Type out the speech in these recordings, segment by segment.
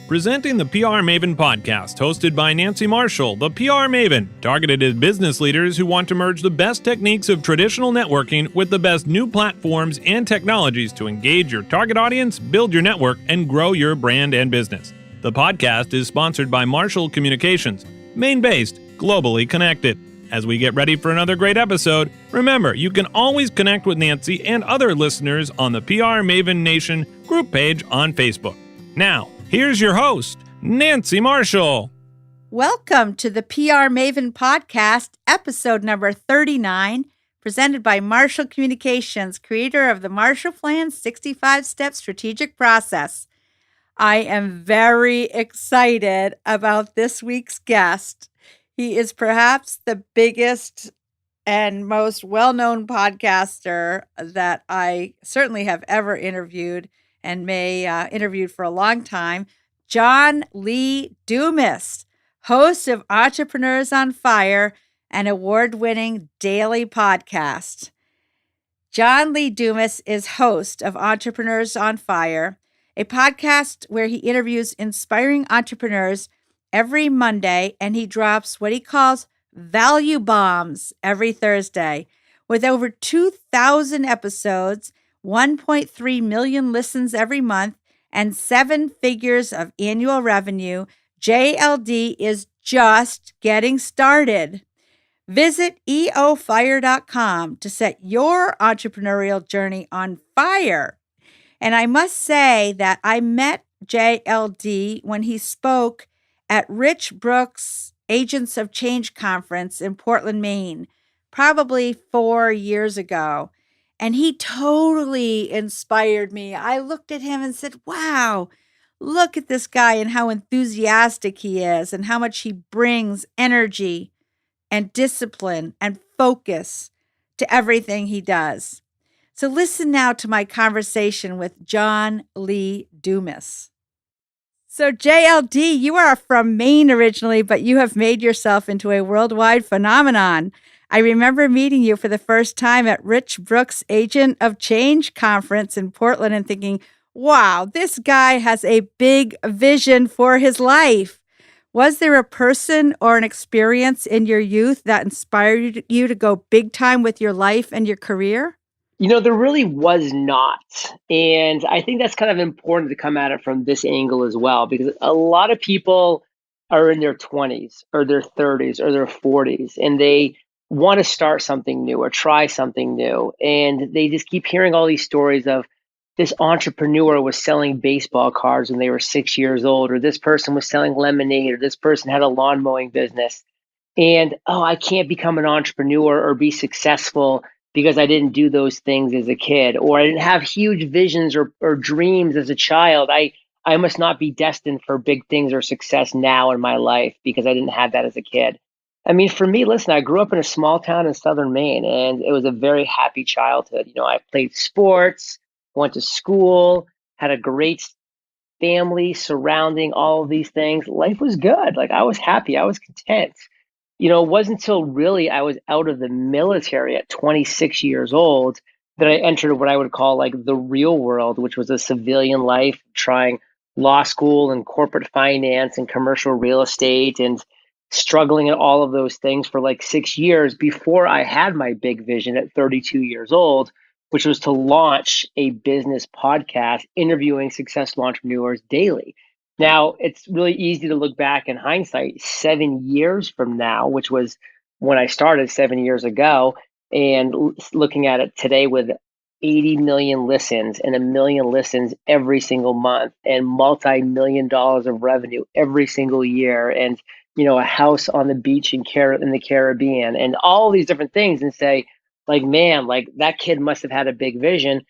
Presenting the PR Maven podcast, hosted by Nancy Marshall, the PR Maven, targeted at business leaders who want to merge the best techniques of traditional networking with the best new platforms and technologies to engage your target audience, build your network, and grow your brand and business. The podcast is sponsored by Marshall Communications, Maine-based, globally connected. As we get ready for another great episode, remember, you can always connect with Nancy and other listeners on the PR Maven Nation group page on Facebook. Now, here's your host, Nancy Marshall. Welcome to the PR Maven podcast, episode number 39, presented by Marshall Communications, creator of the Marshall Plan 65-Step Strategic Process. I am very excited about this week's guest. He is perhaps the biggest and most well-known podcaster that I certainly have ever interviewed and may interviewed for a long time, John Lee Dumas, host of Entrepreneurs on Fire, an award-winning daily podcast. John Lee Dumas is host of Entrepreneurs on Fire, a podcast where he interviews inspiring entrepreneurs every Monday, and he drops what he calls value bombs every Thursday. With over 2,000 episodes, 1.3 million listens every month, and 7 figures of annual revenue, JLD is just getting started. Visit eofire.com to set your entrepreneurial journey on fire. And I must say that I met JLD when he spoke at Rich Brooks' Agents of Change conference in Portland, Maine, probably 4 years ago. And he totally inspired me. I looked at him and said, wow, look at this guy and how enthusiastic he is and how much he brings energy and discipline and focus to everything he does. So listen now to my conversation with John Lee Dumas. So JLD, you are from Maine originally, but you have made yourself into a worldwide phenomenon. I remember meeting you for the first time at Rich Brooks' Agent of Change conference in Portland and thinking, wow, this guy has a big vision for his life. Was there a person or an experience in your youth that inspired you to go big time with your life and your career? You know, there really was not. And I think that's kind of important to come at it from this angle as well, because a lot of people are in their 20s or their 30s or their 40s, and they want to start something new or try something new. And they just keep hearing all these stories of this entrepreneur was selling baseball cards when they were 6 years old, or this person was selling lemonade, or this person had a lawn mowing business. And, oh, I can't become an entrepreneur or be successful because I didn't do those things as a kid, or I didn't have huge visions or dreams as a child. I must not be destined for big things or success now in my life because I didn't have that as a kid. I mean, for me, listen, I grew up in a small town in southern Maine, and it was a very happy childhood. You know, I played sports, went to school, had a great family surrounding all of these things. Life was good. Like, I was happy. I was content. You know, it wasn't until really I was out of the military at 26 years old that I entered what I would call like the real world, which was a civilian life, trying law school and corporate finance and commercial real estate and struggling at all of those things for like 6 years before I had my big vision at 32 years old, which was to launch a business podcast interviewing successful entrepreneurs daily. Now, it's really easy to look back in hindsight 7 years from now, which was when I started 7 years ago, and looking at it today with 80 million listens and 1 million listens every single month and multi-million dollars of revenue every single year, and a house on the beach in the Caribbean and all these different things, and say, like, man, like that kid must have had a big vision.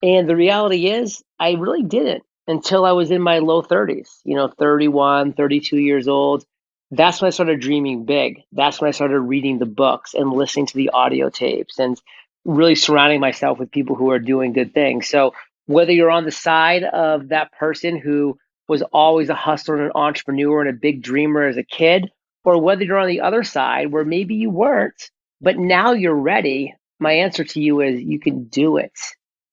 And the reality is I really didn't until I was in my low 30s, 31, 32 years old. That's when I started dreaming big. That's when I started reading the books and listening to the audio tapes and really surrounding myself with people who are doing good things. So whether you're on the side of that person who was always a hustler and an entrepreneur and a big dreamer as a kid, or whether you're on the other side where maybe you weren't, but now you're ready, my answer to you is you can do it.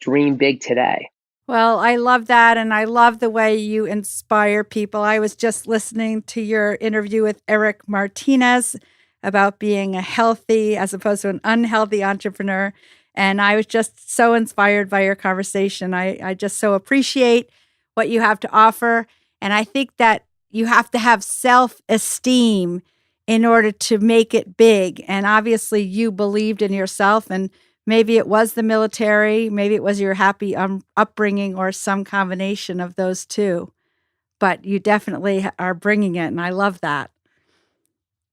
Dream big today. Well, I love that. And I love the way you inspire people. I was just listening to your interview with Eric Martinez about being a healthy as opposed to an unhealthy entrepreneur. And I was just so inspired by your conversation. I just so appreciate what you have to offer. And I think that you have to have self-esteem in order to make it big. And obviously, you believed in yourself, and maybe it was the military, maybe it was your happy upbringing, or some combination of those two. But you definitely are bringing it, and I love that.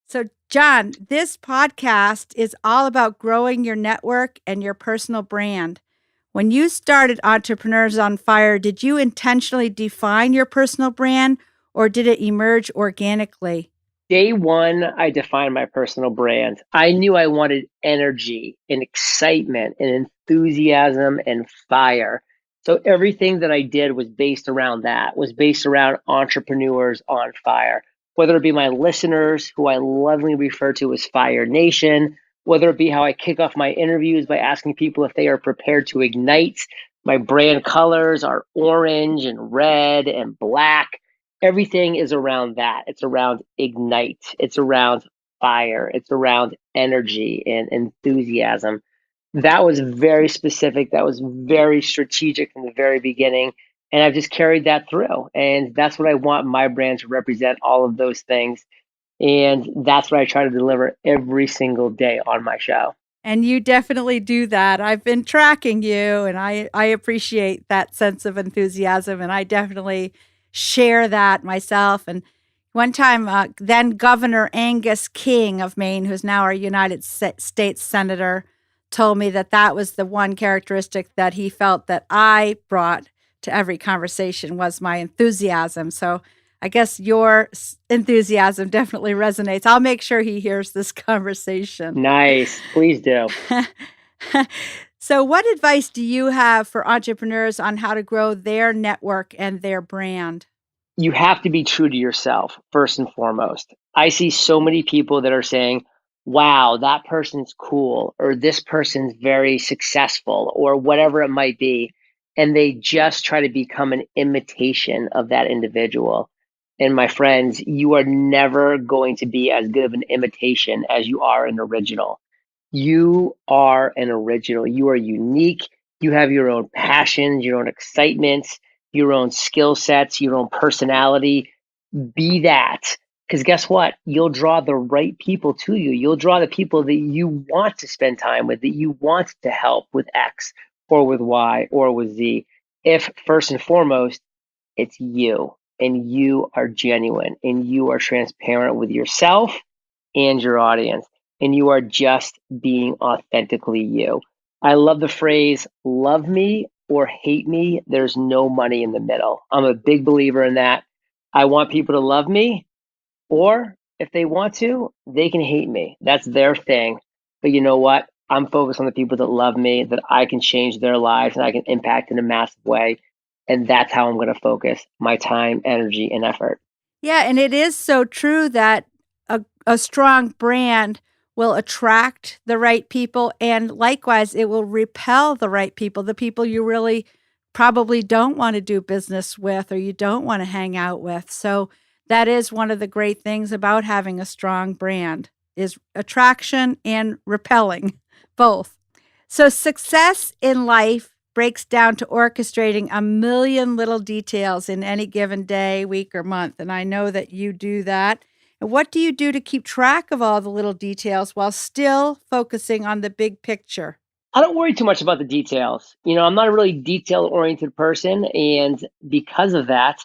So, John, this podcast is all about growing your network and your personal brand. When you started Entrepreneurs on Fire, did you intentionally define your personal brand, or did it emerge organically? Day one, I defined my personal brand. I knew I wanted energy and excitement and enthusiasm and fire. So everything that I did was based around that, was based around entrepreneurs on fire, whether it be my listeners, who I lovingly refer to as Fire Nation, whether it be how I kick off my interviews by asking people if they are prepared to ignite. My brand colors are orange and red and black. Everything is around that. It's around ignite. It's around fire. It's around energy and enthusiasm. That was very specific. That was very strategic from the very beginning. And I've just carried that through. And that's what I want my brand to represent, all of those things. And that's what I try to deliver every single day on my show. And you definitely do that. I've been tracking you, and I appreciate that sense of enthusiasm, and I definitely share that myself. And one time, then Governor Angus King of Maine, who's now our United States Senator, told me that that was the one characteristic that he felt that I brought to every conversation was my enthusiasm. So I guess your enthusiasm definitely resonates. I'll make sure he hears this conversation. Nice. Please do. So what advice do you have for entrepreneurs on how to grow their network and their brand? You have to be true to yourself, first and foremost. I see so many people that are saying, wow, that person's cool, or this person's very successful, or whatever it might be. And they just try to become an imitation of that individual. And my friends, you are never going to be as good of an imitation as you are an original. You are an original. You are unique. You have your own passions, your own excitements, your own skill sets, your own personality. Be that. Because guess what? You'll draw the right people to you. You'll draw the people that you want to spend time with, that you want to help with X or with Y or with Z. If first and foremost, it's you, and you are genuine, and you are transparent with yourself and your audience, and you are just being authentically you. I love the phrase, love me or hate me, there's no money in the middle. I'm a big believer in that. I want people to love me, or if they want to, they can hate me. That's their thing. But you know what? I'm focused on the people that love me, that I can change their lives and I can impact in a massive way. And that's how I'm going to focus my time, energy, and effort. Yeah, and it is so true that a strong brand will attract the right people, and likewise, it will repel the right people, the people you really probably don't want to do business with or you don't want to hang out with. So that is one of the great things about having a strong brand is attraction and repelling, both. So success in life breaks down to orchestrating a million little details in any given day, week, or month. And I know that you do that. And what do you do to keep track of all the little details while still focusing on the big picture? I don't worry too much about the details. I'm not a really detail-oriented person. And because of that,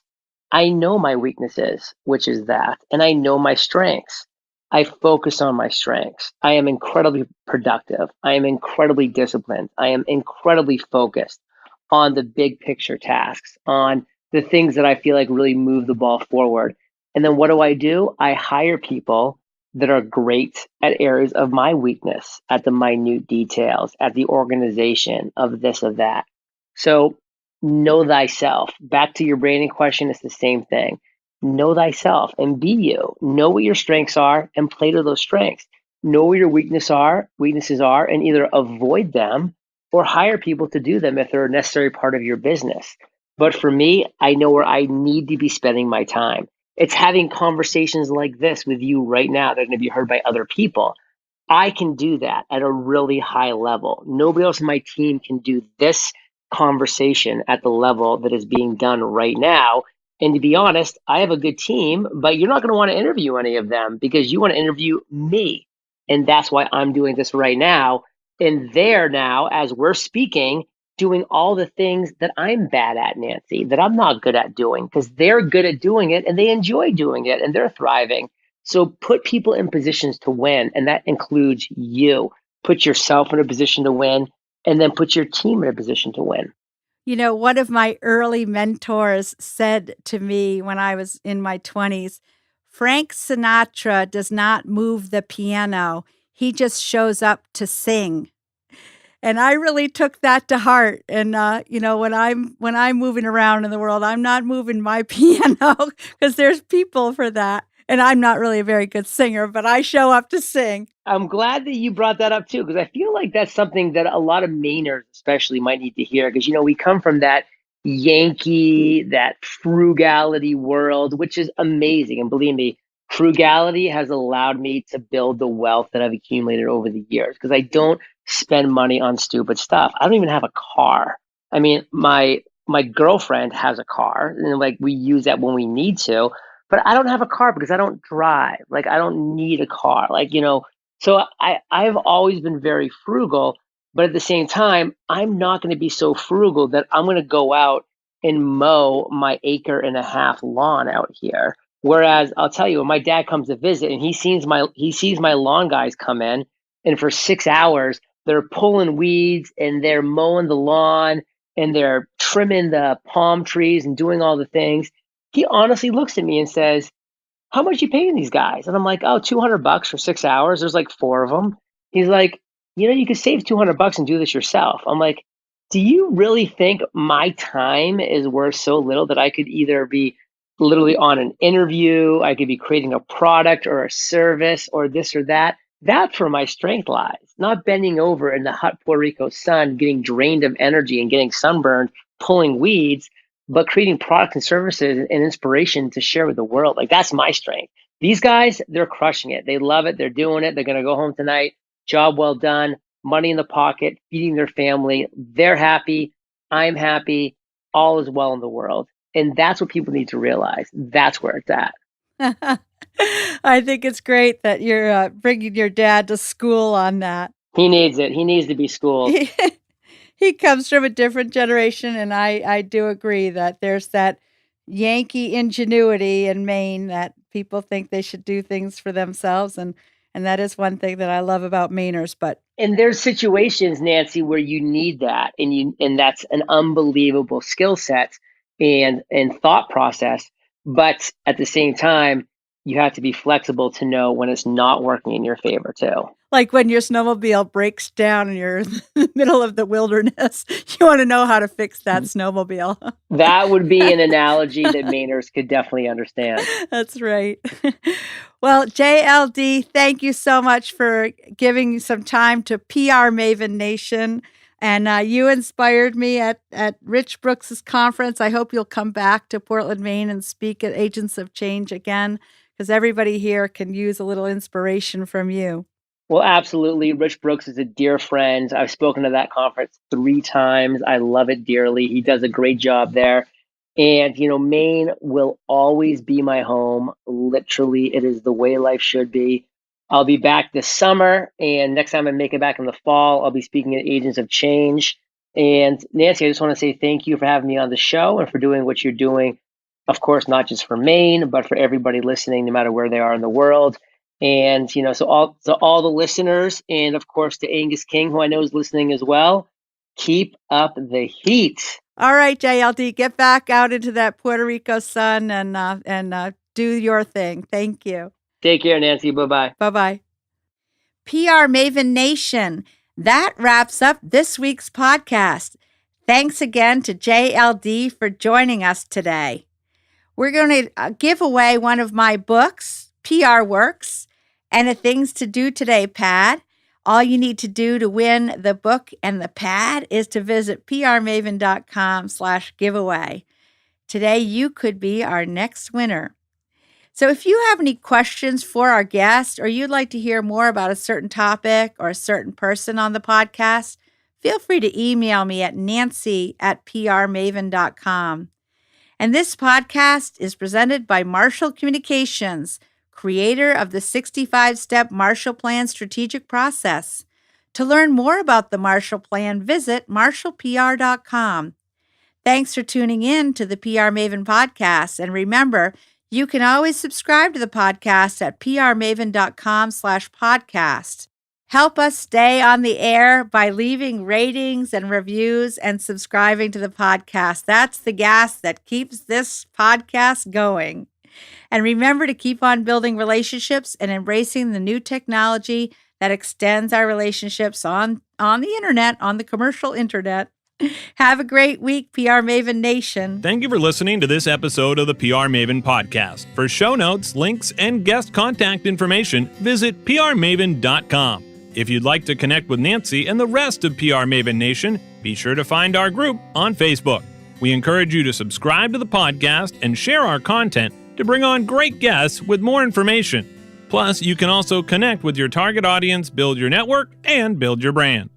I know my weaknesses, which is that. And I know my strengths. I focus on my strengths. I am incredibly productive. I am incredibly disciplined. I am incredibly focused on the big picture tasks, on the things that I feel like really move the ball forward. And then what do? I hire people that are great at areas of my weakness, at the minute details, at the organization of this, of that. So know thyself. Back to your branding question, it's the same thing. Know thyself and be you. Know what your strengths are and play to those strengths. Know where your weaknesses are and either avoid them or hire people to do them if they're a necessary part of your business. But for me, I know where I need to be spending my time. It's having conversations like this with you right now that are going to be heard by other people. I can do that at a really high level. Nobody else in my team can do this conversation at the level that is being done right now. And to be honest, I have a good team, but you're not going to want to interview any of them because you want to interview me. And that's why I'm doing this right now. And they're now, as we're speaking, doing all the things that I'm bad at, Nancy, that I'm not good at doing because they're good at doing it and they enjoy doing it and they're thriving. So put people in positions to win, and that includes you. Put yourself in a position to win, and then put your team in a position to win. You know, one of my early mentors said to me when I was in my 20s, Frank Sinatra does not move the piano. He just shows up to sing. And I really took that to heart. And when I'm moving around in the world, I'm not moving my piano because there's people for that. And I'm not really a very good singer, but I show up to sing. I'm glad that you brought that up too, because I feel like that's something that a lot of Mainers especially might need to hear. Because we come from that Yankee, that frugality world, which is amazing. And believe me, frugality has allowed me to build the wealth that I've accumulated over the years because I don't spend money on stupid stuff. I don't even have a car. I mean, my girlfriend has a car, and like we use that when we need to. But I don't have a car because I don't drive. Like I don't need a car. So I've always been very frugal, but at the same time, I'm not going to be so frugal that I'm going to go out and mow my 1.5 acre lawn out here. Whereas I'll tell you, when my dad comes to visit and he sees my lawn guys come in, and for 6 hours they're pulling weeds and they're mowing the lawn and they're trimming the palm trees and doing all the things. He honestly looks at me and says, how much you paying these guys? And I'm like, oh, $200 for 6 hours. There's like 4 of them. He's like, you could save $200 and do this yourself. I'm like, do you really think my time is worth so little that I could either be literally on an interview, I could be creating a product or a service or this or that? That's where my strength lies, not bending over in the hot Puerto Rico sun, getting drained of energy and getting sunburned, pulling weeds, but creating products and services and inspiration to share with the world. Like that's my strength. These guys, they're crushing it. They love it. They're doing it. They're going to go home tonight. Job well done. Money in the pocket, feeding their family. They're happy. I'm happy. All is well in the world. And that's what people need to realize. That's where it's at. I think it's great that you're bringing your dad to school on that. He needs it. He needs to be schooled. He comes from a different generation, and I do agree that there's that Yankee ingenuity in Maine that people think they should do things for themselves, and that is one thing that I love about Mainers. And there's situations, Nancy, where you need that, and that's an unbelievable skill set and thought process. But at the same time, you have to be flexible to know when it's not working in your favor too. Like when your snowmobile breaks down and you're in the middle of the wilderness, you want to know how to fix that snowmobile. That would be an analogy that Mainers could definitely understand. That's right. Well, JLD, thank you so much for giving some time to PR Maven Nation. And you inspired me at Rich Brooks's conference. I hope you'll come back to Portland, Maine and speak at Agents of Change again, because everybody here can use a little inspiration from you. Well, absolutely. Rich Brooks is a dear friend. I've spoken to that conference 3 times. I love it dearly. He does a great job there. And, Maine will always be my home. Literally, it is the way life should be. I'll be back this summer. And next time I make it back in the fall, I'll be speaking at Agents of Change. And Nancy, I just want to say thank you for having me on the show and for doing what you're doing. Of course, not just for Maine, but for everybody listening, no matter where they are in the world. And, so all the listeners, and of course to Angus King, who I know is listening as well, keep up the heat. All right, JLD, get back out into that Puerto Rico sun and do your thing. Thank you. Take care, Nancy. Bye-bye. Bye-bye. PR Maven Nation, that wraps up this week's podcast. Thanks again to JLD for joining us today. We're going to give away one of my books, PR Works, and a Things to Do Today pad. All you need to do to win the book and the pad is to visit prmaven.com/giveaway. Today, you could be our next winner. So if you have any questions for our guest or you'd like to hear more about a certain topic or a certain person on the podcast, feel free to email me at nancy@prmaven.com. And this podcast is presented by Marshall Communications, creator of the 65-Step Marshall Plan strategic process. To learn more about the Marshall Plan, visit marshallpr.com. Thanks for tuning in to the PR Maven podcast. And remember, you can always subscribe to the podcast at prmaven.com/podcast. Help us stay on the air by leaving ratings and reviews and subscribing to the podcast. That's the gas that keeps this podcast going. And remember to keep on building relationships and embracing the new technology that extends our relationships on the internet, on the commercial internet. Have a great week, PR Maven Nation. Thank you for listening to this episode of the PR Maven podcast. For show notes, links, and guest contact information, visit prmaven.com. If you'd like to connect with Nancy and the rest of PR Maven Nation, be sure to find our group on Facebook. We encourage you to subscribe to the podcast and share our content to bring on great guests with more information. Plus, you can also connect with your target audience, build your network, and build your brand.